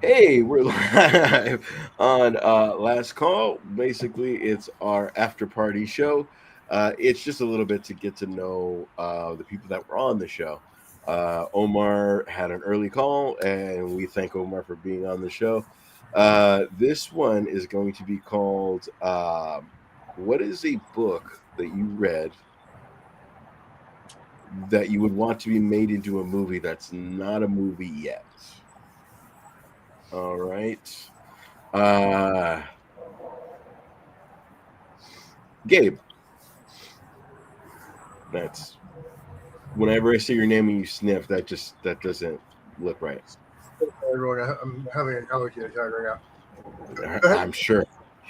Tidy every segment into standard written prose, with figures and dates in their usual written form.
Hey, we're live on Last Call. Basically, it's our after party show. It's just a little bit to get to know the people that were on the show. Omar had an early call, and we thank Omar for being on the show. This one is going to be called What is a book that you read that you would want to be made into a movie that's not a movie yet? All right. Uh, Gabe, that's whenever I say your name and you sniff, that doesn't look right. Everyone, I'm having an allergy attack right now. Go ahead. I'm sure.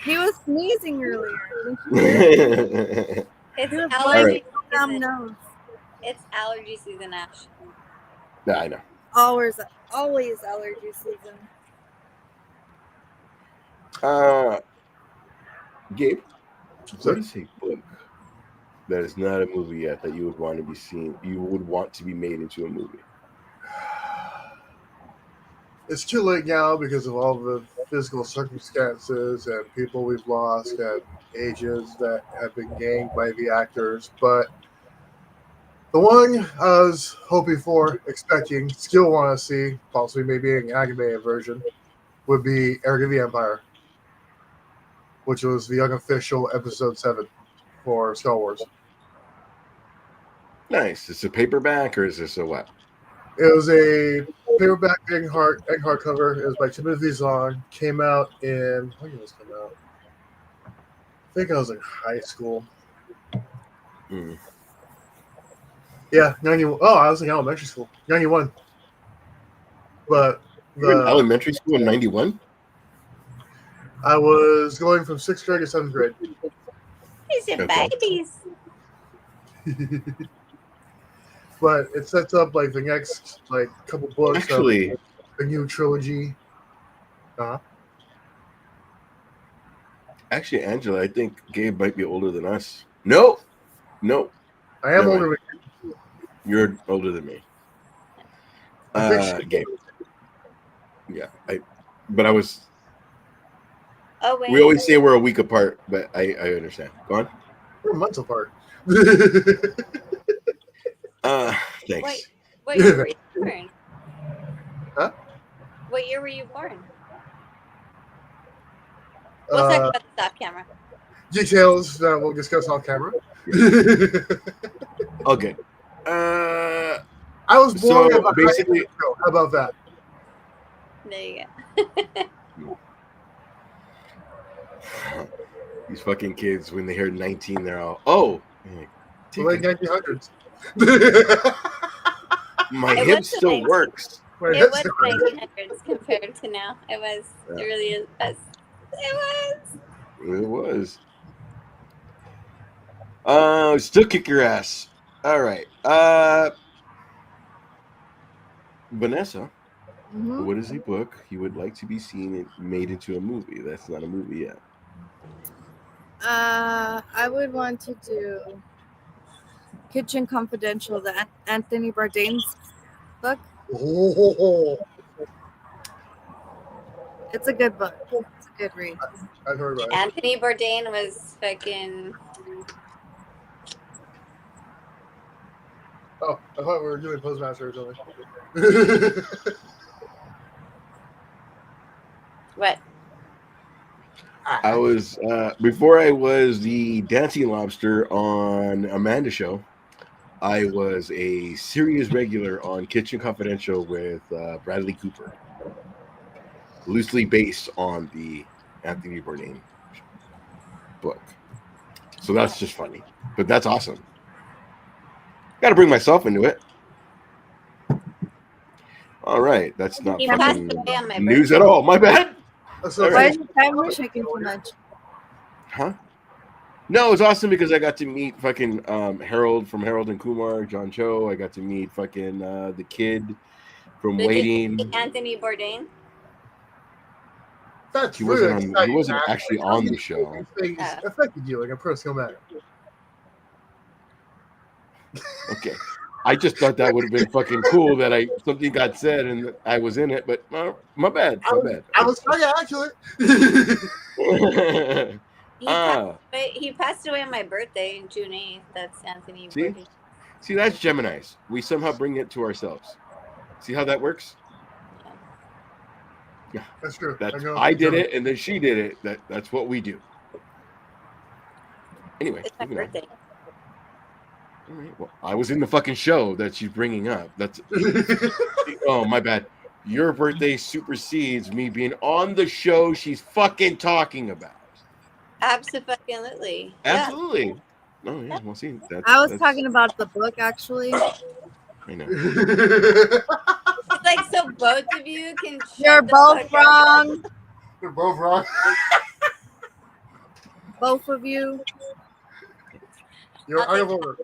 He was sneezing earlier. Didn't you All hear him? It's He was allergy blowing right. his dumb season. nose. It's allergy season, Ash. Yeah, I know. Always allergy season. Uh, Gabe, So, what is a book that is not a movie yet that you would want to be seen? You would want to be made into a movie. it's too late now because of all the physical circumstances and people we've lost and ages that have been gained by the actors. But the one I was hoping for, expecting, still want to see, possibly maybe an animated version, would be Heir to the Empire, which was the unofficial episode 7 for Star Wars. Nice. Is it a paperback or is this a what? It was a paperback egg hardcover. It was by Timothy Zahn. Came out in when did this come out? I think I was in high school. Hmm. Yeah, 91. Oh, I was in elementary school. 91. But You were in elementary school in '91. I was going from 6th grade to 7th grade. These are Okay. babies. But it sets up like the next couple books Actually, of the new trilogy. Uh, actually, Angela, I think Gabe might be older than us. No, I am Never older. you're older than me. I think Gabe. Yeah, but I was. Oh wait. We always say we're a week apart, but I understand. Go on. we're months apart. Thanks. Wait. What year were you born? Huh? What year were you born? We'll talk about the stop camera. Details that we'll discuss off camera. Okay. I was born So, about basically- 9 years ago. How about that? There you go. These fucking kids, when they hear 19, they're all, oh, The late 1900s. my It hip was still amazing. works. It was 1900s compared to now. It was. Yeah. It really is. It was. It was. Still kick your ass. All right. Vanessa, Mhm. what is a book you would like to be seen and made into a movie that's not a movie yet? I would want to do Kitchen Confidential, the Anthony Bourdain's book. Oh, It's a good book. It's a good read. I've heard about it. Anthony Bourdain was fucking. Oh, I thought we were doing Postmaster or something. What? I was before I was the dancing lobster on Amanda show. I was a serious regular on Kitchen Confidential with Bradley Cooper, loosely based on the Anthony Bourdain book. So that's just funny, but that's awesome. Got to bring myself into it. All right, that's not He passed fucking away on my news birthday. at all. My bad. So All Why right. is your camera shaking too much? Huh? No, it was awesome because I got to meet fucking Harold from Harold and Kumar, John Cho. I got to meet fucking the kid from Did you Waiting. see Anthony Bourdain? that's He really wasn't on. He exciting, wasn't man. actually How on these the show. things affected you like a personal matter. Okay. I just thought that would have been fucking cool that something got said and I was in it, but my bad. I was trying to actually. He passed away on my birthday, June 8th. That's Anthony See? Bourdain. See, that's Geminis. We somehow bring it to ourselves. See how that works? Yeah, That's true. I did it, and then she did it. That's what we do. Anyway, It's my birthday. All right. Well, I was in the fucking show that she's bringing up. That's oh my bad. Your birthday supersedes me being on the show she's fucking talking about. Absolutely. Absolutely. Yeah. Oh yeah. Well, see, I was talking about the book actually. I know. It's like so both of you can. You're both wrong. You're both wrong. Both of you. You're over.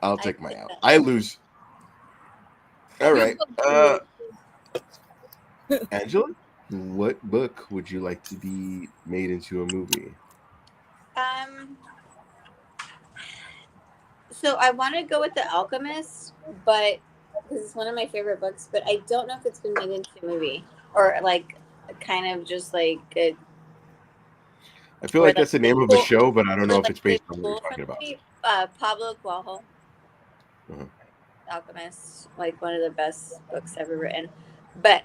I'll take my out. I lose. All right. Angela, what book would you like to be made into a movie? So I want to go with The Alchemist, but this is one of my favorite books, but I don't know if it's been made into a movie or like kind of just like a. I feel like that's the name of a show, but I don't know if it's based on what you're talking about. Pablo Coelho. Alchemist, like one of the best books ever written. But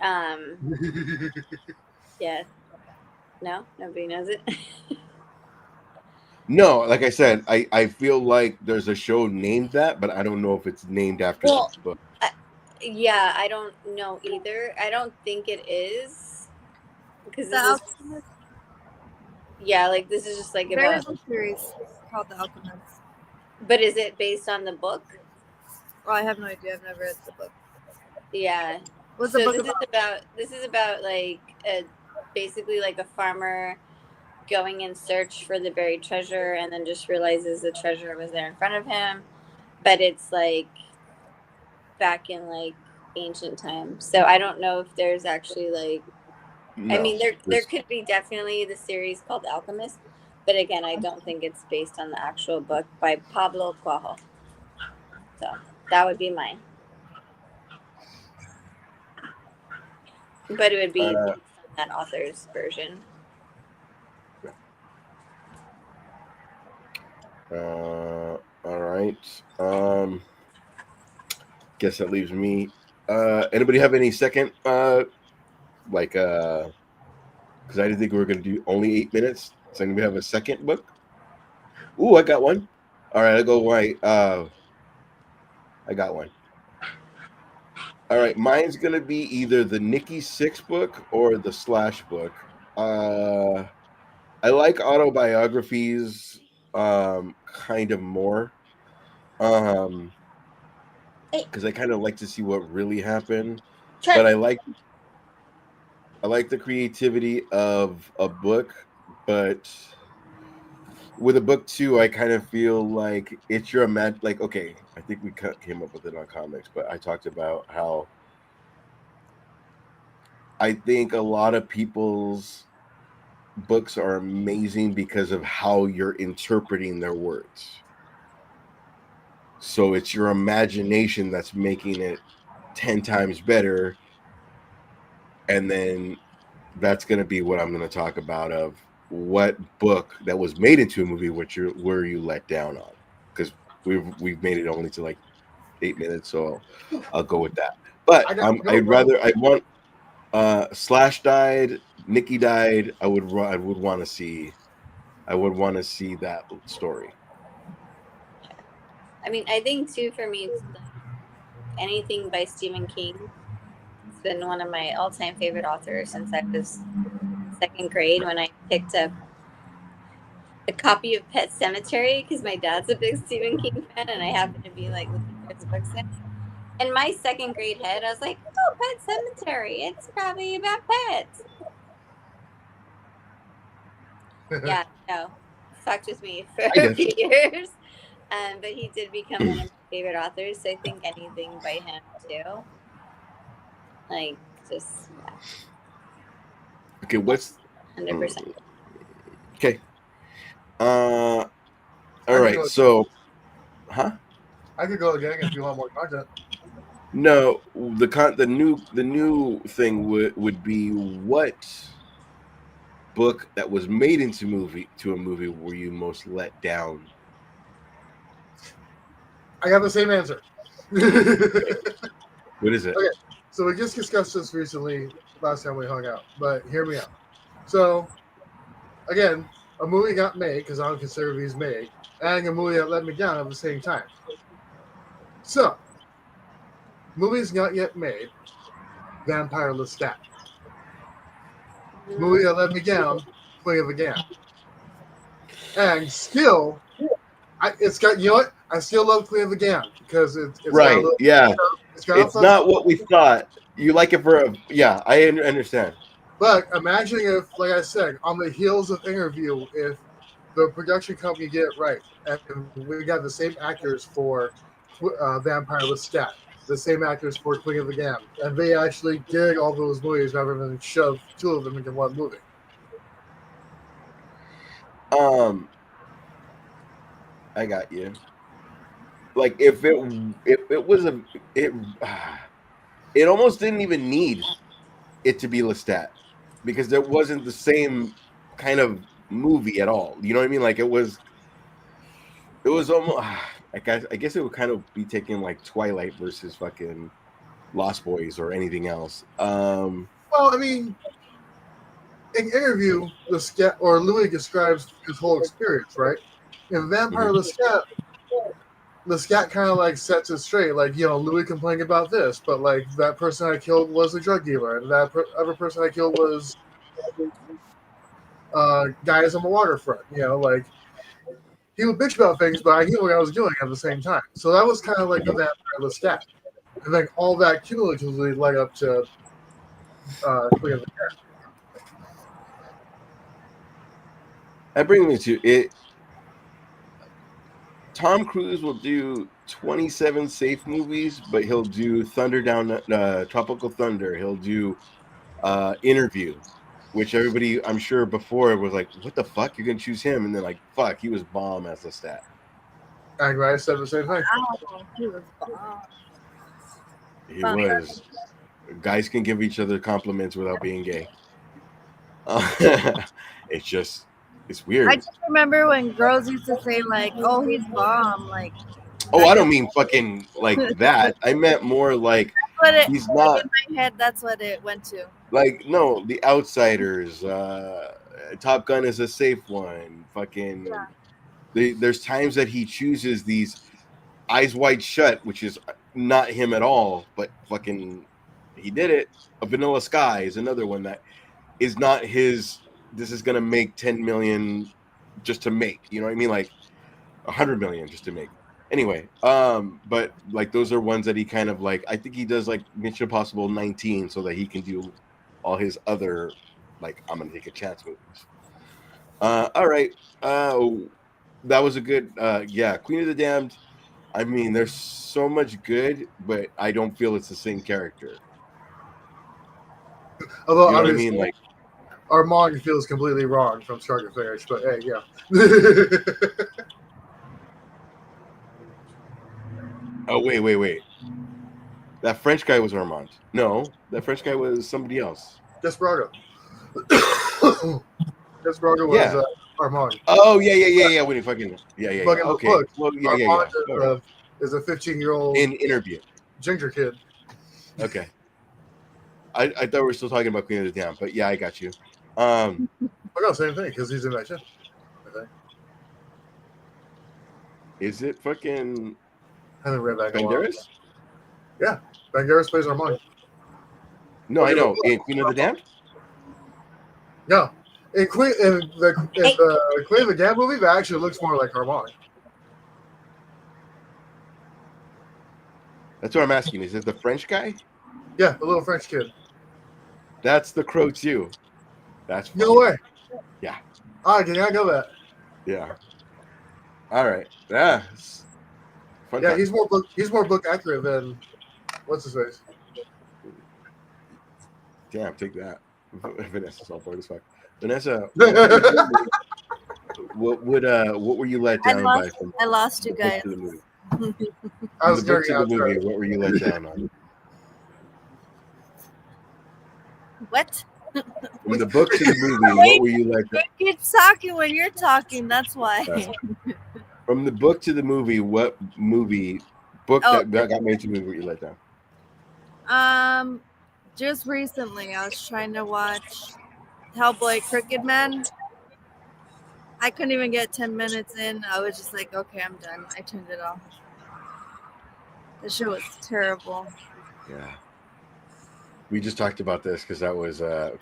yeah. No, nobody knows it. No, like I said, I feel like there's a show named that, but I don't know if it's named after this book. Yeah, I don't know either. I don't think it is. Because yeah, like this is just like there is a series called The Alchemist. But is it based on the book? Well, I have no idea. I've never read the book. Yeah. What's the book about? This is about like basically like a farmer going in search for the buried treasure and then just realizes the treasure was there in front of him. But it's like back in like ancient times. So I don't know if there's actually like I mean there could be definitely the series called Alchemist, but again I don't think it's based on the actual book by Pablo Coelho. So that would be mine. But it would be based on that author's version. All right. Guess that leaves me. Anybody have any second because I didn't think we were going to do only 8 minutes. So anybody have a second book? Ooh, I got one. All right, I'll go right. I got one. All right, mine's going to be either the Nikki Sixx book or the Slash book. I like autobiographies kind of more because I kind of like to see what really happened. Sure. But I like the creativity of a book, but with a book too, I kind of feel like it's your like okay, I think we came up with it on comics, but I talked about how I think a lot of people's books are amazing because of how you're interpreting their words. So it's your imagination that's making it 10 times better. And then that's going to be what I'm going to talk about of what book that was made into a movie were you let down on? Because we've made it only to like 8 minutes, so I'll go with that. But I want Slash died, Nikki died. I would want to see that story. I mean, I think too for me, it's like anything by Stephen King. It's been one of my all-time favorite authors since I was second grade when I picked up a copy of Pet Sematary because my dad's a big Stephen King fan, and I happened to be like looking for his books in. In my second grade head, I was like, "Oh, Pet Sematary! It's probably about pets." Yeah, no, fucked with me for a few years. But he did become one of my favorite authors. So I think anything by him too. Like just okay. What's 100%? Okay. All right. So, huh? I could go again if you want more content. No, the new thing would be what book that was made into a movie were you most let down? I got the same answer. What is it? Okay, so we just discussed this recently last time we hung out, but hear me out. So, again, a movie got made because I don't consider these made, and a movie that let me down at the same time. So, movies not yet made, Vampire Lestat. Movie that let me down, Queen of the Gam. And still, it's got, you know what? I still love Queen of the Gam because it's Right, yeah. It's not what we thought. You like it for yeah, I understand. But imagine if, like I said, on the heels of Interview, if the production company get it right, and we got the same actors for Vampire Lestat, the same actors for Queen of the Gam, and they actually did all those movies rather than shove two of them into one movie. I got you. Like if it was it almost didn't even need it to be Lestat because there wasn't the same kind of movie at all. You know what I mean? Like it was almost I guess it would kind of be taking like Twilight versus fucking Lost Boys or anything else. Well, I mean, in Interview, Louis describes his whole experience, right? In Vampire Lestat, Lestat kind of like sets it straight, like, you know, Louis complained about this, but like that person I killed was a drug dealer, and that other person I killed was guys on the waterfront. You know, like he would bitch about things, but I knew what I was doing at the same time. So that was kind of like the Vampire Lestat, and then all that cumulatively led up to Queen of the Gam. That brings me to it. Tom Cruise will do 27 safe movies, but he'll do Tropical Thunder. He'll do Interview, which everybody, I'm sure, before was like, "What the fuck? You're gonna choose him?" And then like, "Fuck, he was bomb as Lestat." And I said the same thing. Oh, he was bomb. He was. Guys can give each other compliments without being gay. It's weird. I just remember when girls used to say like, "Oh, he's bomb." Like, oh, I don't mean fucking like that. I meant more like he's not. In my head, that's what it went to. Like, no, The Outsiders. Top Gun is a safe one. Fucking. Yeah. There's times that he chooses these Eyes Wide Shut, which is not him at all, but fucking he did it. A Vanilla Sky is another one that is not his. This is gonna make 10 million just to make. You know what I mean? Like 100 million just to make. Anyway, but like those are ones that he kind of like. I think he does like Mission Impossible 19 so that he can do all his other like I'm gonna take a chance movies. All right. That was a good Queen of the Damned. I mean, there's so much good, but I don't feel it's the same character. Although, you know what I mean, like Armand feels completely wrong from start to finish, but hey, yeah. Oh wait! That French guy was Armand. No, that French guy was somebody else. Desperado. Desperado was Armand. Oh yeah. When he fucking Okay. Look, well, Armand is a 15-year-old in Interview ginger kid. Okay. I thought we were still talking about Queen of the Damned, but yeah, I got you. No, same thing because he's in that shit. I think. Is it fucking? I haven't read that. Banderas? Yeah, Banderas plays Armand. No, I know. In Queen of the Damned? No, in the Queen of the Damned movie, that actually looks more like Armand. That's what I'm asking. Is it the French guy? Yeah, the little French kid. That's the Crow too. That's funny. No way. Yeah. I did not know that. Yeah. All right. Yeah. Fun time. He's more book accurate than what's his face. Damn, take that. Vanessa's all bored as fuck. Vanessa, what were you let down by? I lost you guys. I From was the book going to the to movie, what were you let down on? What? From the book to the movie, what were you let down? You're talking when you're talking. That's why. From the book to the movie, what book Oh. that got made to movie were you let down? Just recently, I was trying to watch Hellboy Crooked Man. I couldn't even get 10 minutes in. I was just like, okay, I'm done. I turned it off. The show was terrible. Yeah. We just talked about this because that was I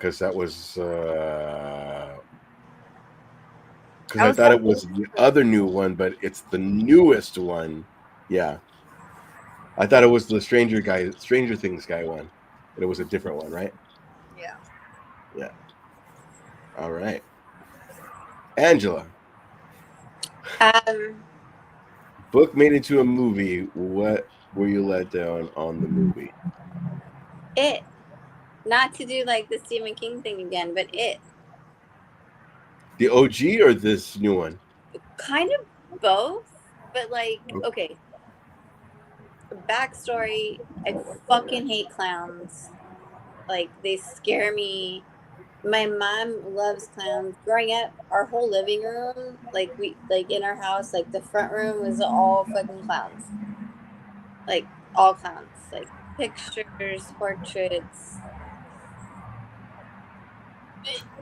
thought it was the other new one, but it's the newest one. Yeah. I thought it was the Stranger Things guy one. But it was a different one, right? Yeah. Yeah. All right. Angela. Book made into a movie. What were you let down on the movie? It. Not to do like the Stephen King thing again, but It. The OG or this new one? Kind of both, but like, okay. Backstory, I fucking hate clowns. Like, they scare me. My mom loves clowns. Growing up, our whole living room, like in our house, like the front room was all fucking clowns. Like all clowns. Like pictures, portraits.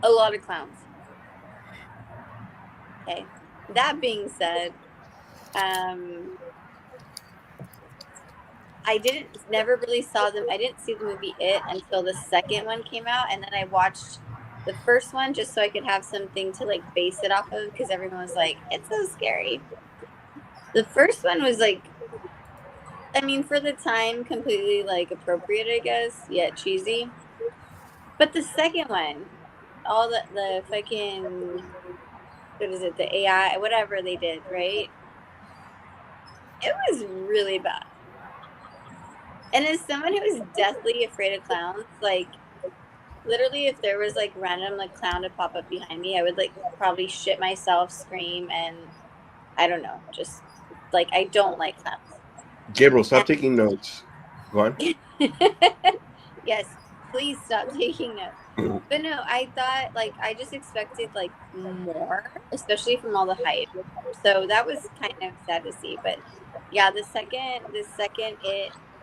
A lot of clowns. Okay. That being said, I never really saw them. I didn't see the movie It until the second one came out, and then I watched the first one just so I could have something to like base it off of because everyone was like, "It's so scary." The first one was like, I mean, for the time, completely like appropriate, I guess, yet cheesy. But the second one, all the fucking what is it, the AI, whatever they did, right? It was really bad. And as someone who is deathly afraid of clowns, like literally if there was like random like clown to pop up behind me, I would like probably shit myself, scream, and I don't know, just like I don't like clowns. Gabriel, stop taking notes. Go on. Yes, please stop taking notes. But no, I thought like I just expected like more, especially from all the hype. So that was kind of sad to see. But yeah, the second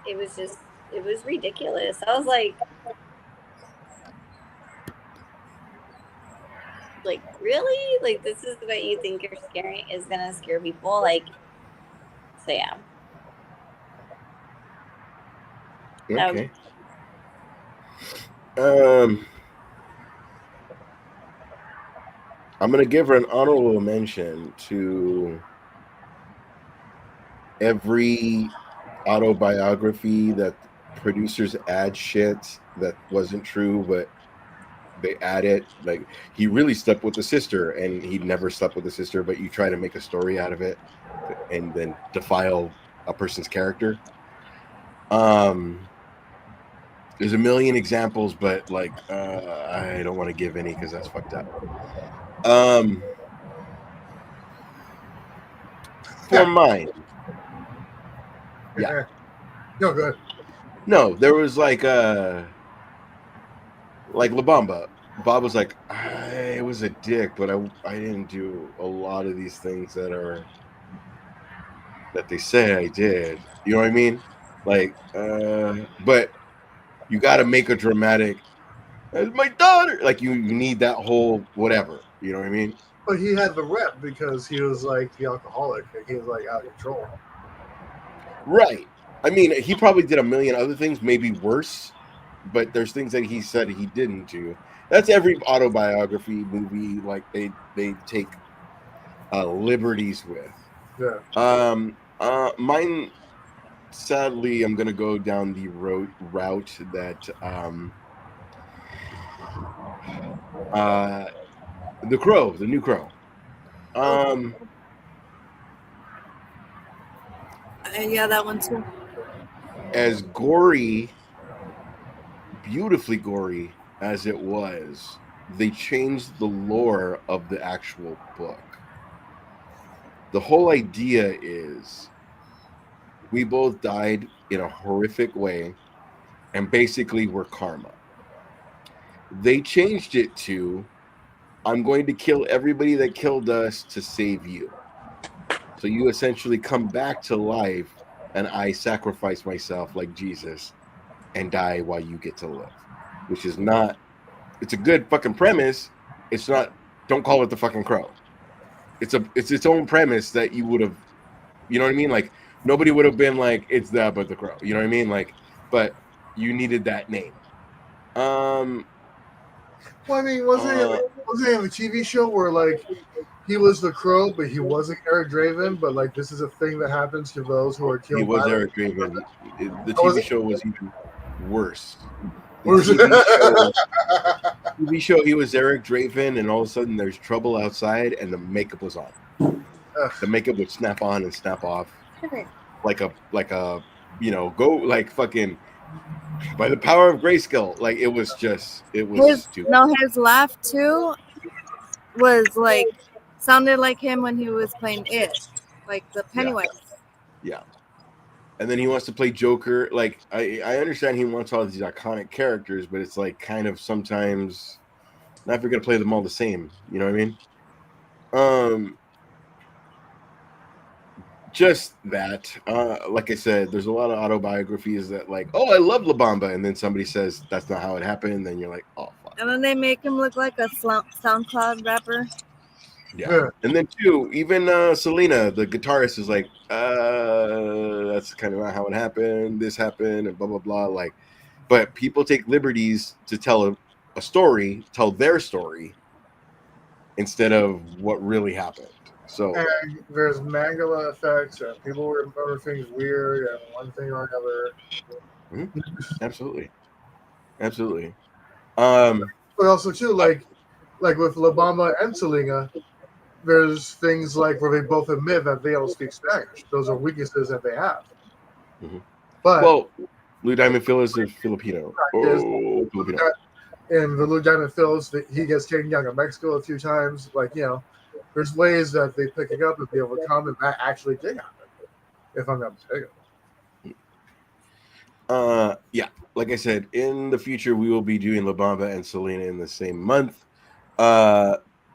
it was just it was ridiculous. I was like really? Like this is what you think you're scaring is gonna scare people? Like so yeah. Okay. I'm gonna give her an honorable mention to every autobiography that producers add shit that wasn't true, but they add it. Like he really slept with the sister, and he never slept with the sister, but you try to make a story out of it, and then defile a person's character. There's a million examples, but like I don't want to give any because that's fucked up. For mine, yeah. No, go ahead. No, there was like La Bamba. Bob was like, I was a dick, but I didn't do a lot of these things that they say I did. You know what I mean? Like, but you got to make a dramatic. It's my daughter. Like you need that whole whatever. You know what I mean? But he had the rep because he was like the alcoholic. Like, he was like out of control. Right. I mean, he probably did a million other things, maybe worse, but there's things that he said he didn't do. That's every autobiography movie. Like they take liberties with. Yeah. Mine. Sadly, I'm gonna go down the route that the Crow, the new Crow. Yeah, that one too. As gory, beautifully gory as it was, they changed the lore of the actual book. The whole idea is We both died in a horrific way, and basically we're karma. They changed it to, I'm going to kill everybody that killed us to save you. So you essentially come back to life, and I sacrifice myself like Jesus and die while you get to live. Which is not, it's a good fucking premise. It's not, don't call it the fucking Crow. It's its own premise that you would have, you know what I mean? Like, nobody would have been like, it's that but the Crow. You know what I mean? Like, but you needed that name. Well, I mean, wasn't he in a TV show where like he was the Crow, but he wasn't Eric Draven? But like this is a thing that happens to those who are killed. He was by Eric Draven. The Oh, was TV it? show was even worse. The Where's TV show, he was Eric Draven, and all of a sudden there's trouble outside, and the makeup was on. The makeup would snap on and snap off, like a go like fucking by the power of Grayskull. Like it was stupid. His laugh too was like sounded like him when he was playing it, like the Pennywise. Yeah. And then he wants to play Joker. Like I understand he wants all these iconic characters, but it's like kind of sometimes not if you're gonna play them all the same. You know what I mean? Just that. Like I said, there's a lot of autobiographies that like, oh, I love La Bamba, and then somebody says that's not how it happened, and then you're like, oh fuck. And then they make him look like a SoundCloud rapper. Yeah. And then too, even Selena, the guitarist, is like, that's kind of not how it happened. This happened, and blah blah blah. Like, but people take liberties to tell a story, tell their story, instead of what really happened. So and there's Mangala effects, and people remember things weird, and one thing or another. Absolutely. But also too, like with La Bamba and Selena, there's things like where they both admit that they don't speak Spanish. Those are weaknesses that they have. Mm-hmm. But well, Lou Diamond Phillips is Filipino. Filipino. And the Lou Diamond Phillips, he gets taken down to Mexico a few times. Like, there's ways that they pick it up and be able to come, and that actually did happen, if I'm not mistaken. Yeah, like I said, in the future we will be doing La Bamba and Selena in the same month.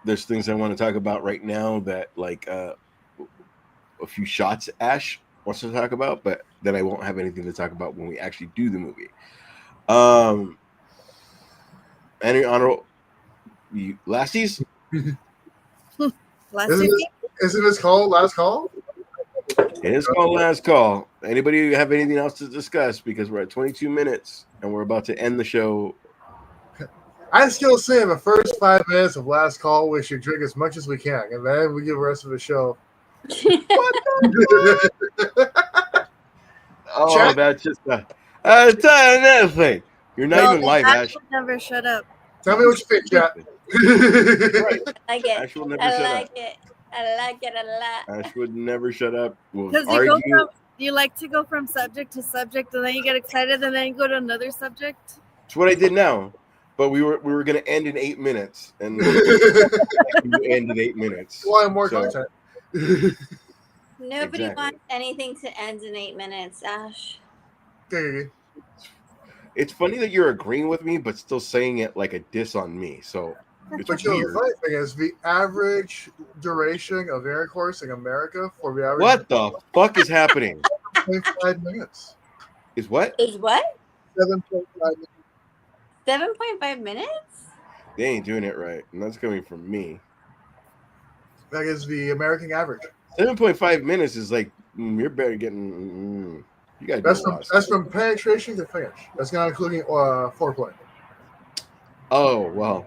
There's things I want to talk about right now that like a few shots Ash wants to talk about, but then I won't have anything to talk about when we actually do the movie. Any honorable lasties? Isn't this called Last Call? It is called Last Call. Anybody have anything else to discuss? Because we're at 22 minutes and we're about to end the show. I still say in the first 5 minutes of Last Call, we should drink as much as we can, and then we give the rest of the show. Oh, chat? That's just another thing. You're not even live, Ash. Never shut up. Tell me what you think, chat. Right. I like it. Ash will never I shut like up. it. I like it a lot. Ash would never shut up. Because you like to go from subject to subject, and then you get excited, and then you go to another subject. It's what I did now. But we were going to end in 8 minutes, and we end in 8 minutes. Why more content? Nobody wants anything to end in 8 minutes, Ash. Okay. It's funny that you're agreeing with me, but still saying it like a diss on me. So it's weird. The funny thing is, the average duration of intercourse in America for the average. What the fuck is happening? 7.5 minutes. Is what? 7.5 minutes. 7.5 minutes? They ain't doing it right, and that's coming from me. That is the American average. 7.5 minutes is like you're better getting. You got that's from penetration to finish. That's not including foreplay. Oh well,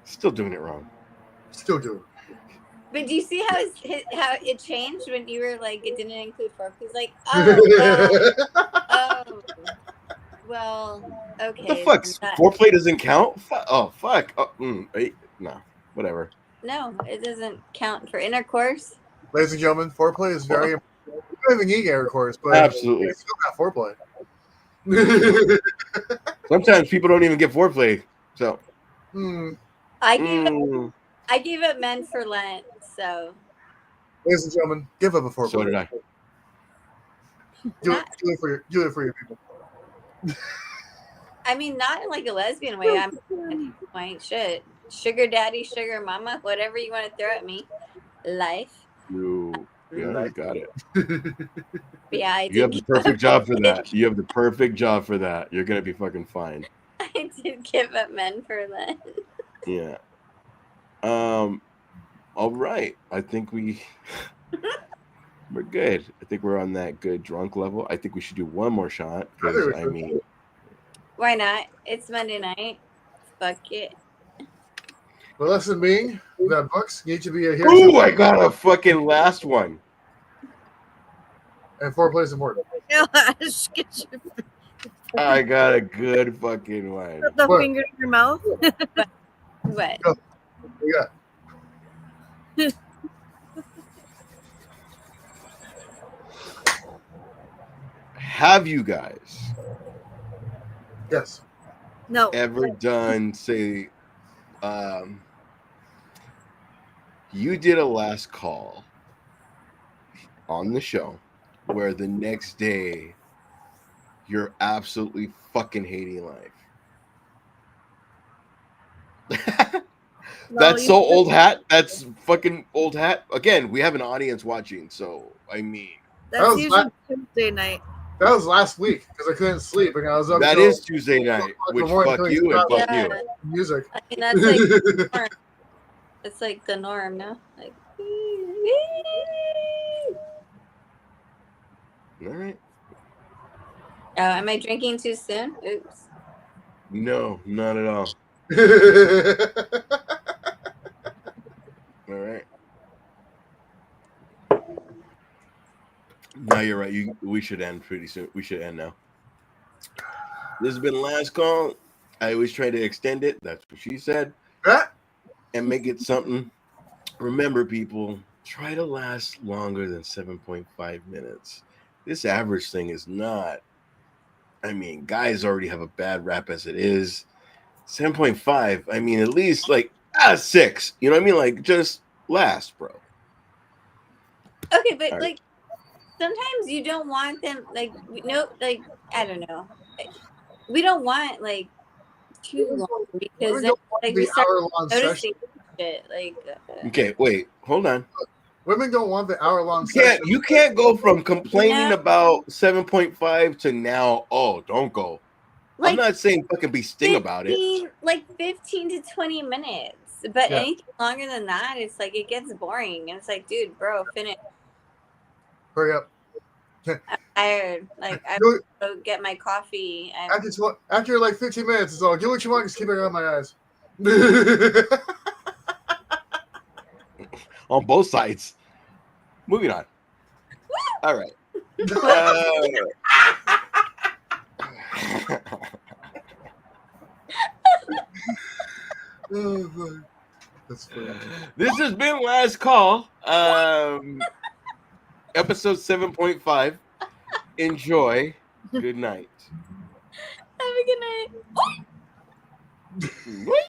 still doing it wrong. Still doing it. But do you see how it changed when you were like it didn't include foreplay? It's like well, okay. What the fuck? Foreplay doesn't count? Oh fuck! No, whatever. No, it doesn't count for intercourse. Ladies and gentlemen, foreplay is very important. You don't even need intercourse, but absolutely, it's still got foreplay. Sometimes people don't even get foreplay. So I gave it men for Lent, so Ladies and gentlemen, give up a foreplay. So did I. Do it for your people. I mean, not in like a lesbian way. I'm like shit. Sugar daddy, sugar mama, whatever you want to throw at me. Life. Yeah, you got it. But yeah, I You have did. the perfect job for that. You have the perfect job for that. You're gonna be fucking fine. I did give up men for that. Yeah. All right. I think we're good. I think we're on that good drunk level. I think we should do one more shot because I mean, Why not? It's Monday night. Fuck it. The lesson being that books need to be a hero. ooh, I got a fucking last one. And foreplay is important. Gosh, get your I got a good fucking one. put the What? finger in your mouth. What? Yeah. Have you guys Yes. No. ever done, say, you did a last call on the show where the next day you're absolutely fucking hating life? No, That's you- so old hat. That's fucking old hat. Again, we have an audience watching, so I mean, That's was usually not- Tuesday night. That was last week because I couldn't sleep and I was up that till is Tuesday night, which morning fuck till you and fuck Yeah. you. music. I mean, that's like the norm. It's like the norm, no? Like. All right. Am I drinking too soon? Oops. No, not at all. All right. No, you're right. We should end pretty soon. We should end now. This has been last call. I always try to extend it. That's what she said. Ah, And make it something. Remember, people, try to last longer than 7.5 minutes. This average thing is not. I mean, guys already have a bad rap as it is. 7.5. I mean, at least like 6. You know what I mean? Like, just last, bro. Okay, but All right. like sometimes you don't want them like like I don't know. We don't want like too long because then, like we the start hour-long session. noticing shit. Like Okay, wait, hold on. Women don't want the hour-long session. You can't go from complaining Yeah. about 7.5 to now, oh, don't go. like I'm not saying fucking be sting about it. 15 like 15 to 20 minutes. But Yeah. anything longer than that, it's like it gets boring. And it's like, dude, bro, finish. Hurry up. I'm tired. Like I Do it. go get my coffee. After like 15 minutes, it's all, do what you want, just keep it around my eyes. On both sides. Moving on. All right. Oh, fuck. That's funny. This has been Last Call. Episode 7.5. Enjoy. Good night. Have a good night. What?